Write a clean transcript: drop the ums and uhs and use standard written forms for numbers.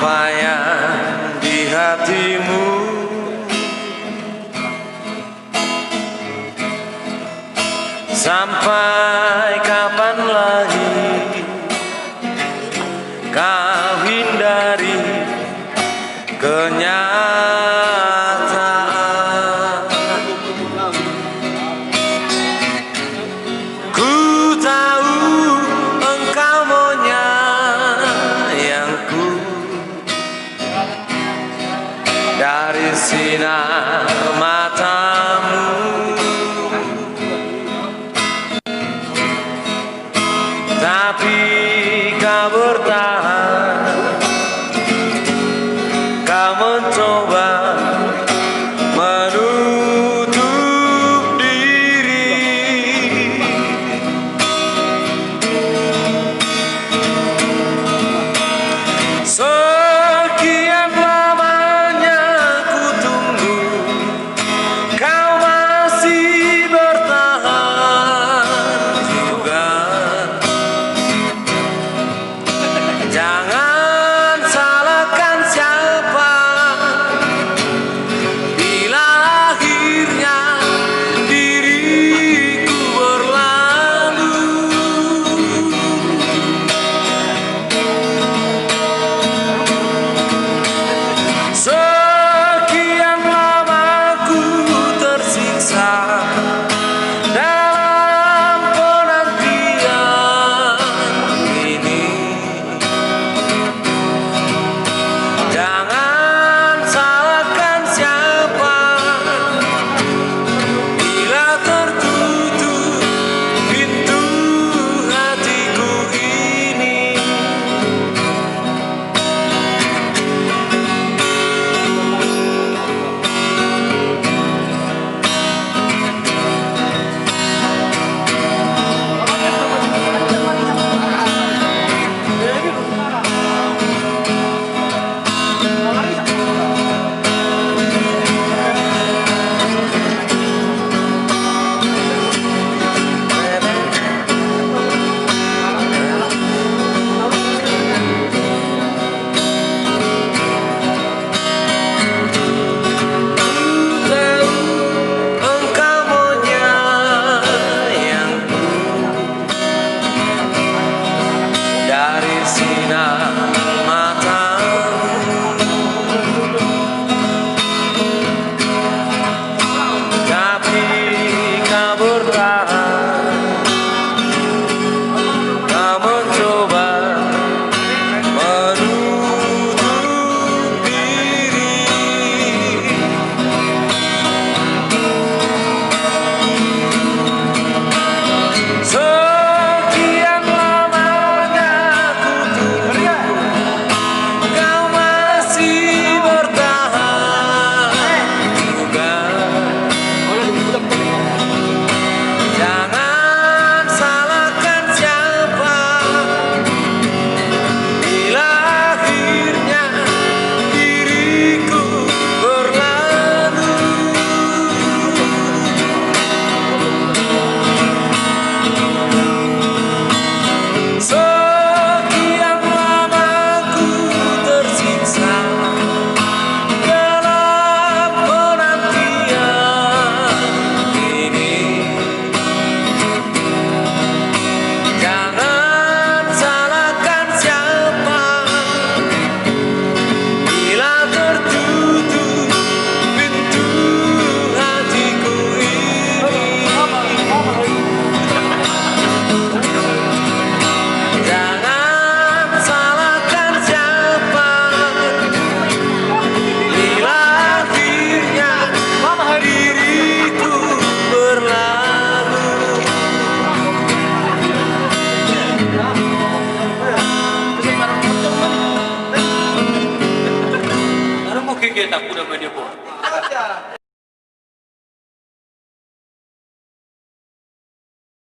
apa yang di hatimu. Sampai kapan lagi kau hindari kenyataan? Ku tahu engkau maunya yang ku dari sinar matamu. Tapi kau bertahan, kau mencoba menutup diri. Sekian lamanya ku tunggu, kau masih bertahan juga. Jangan salahkan siapa bila akhirnya diriku berlalu. Sekian lama ku tersiksa dalam penantian ini. Jangan salahkan siapa bila tertutup pintu hatiku ini. Dari sinar matamu, tapi kau bertahan, kau mencoba menutup diri. Sekian lamanya ku tunggu, kau masih bertahan juga. Jangan salahkan siapa bila akhirnya diriku berlalu. Sekian lama ku tersiksa dalam penantian ini. Jangan salahkan siapa bila tertutup pintu hatiku ini. Jangan salahkan siapa bila akhirnya diriku berlalu. Ano mo kikita ko naman niyo po?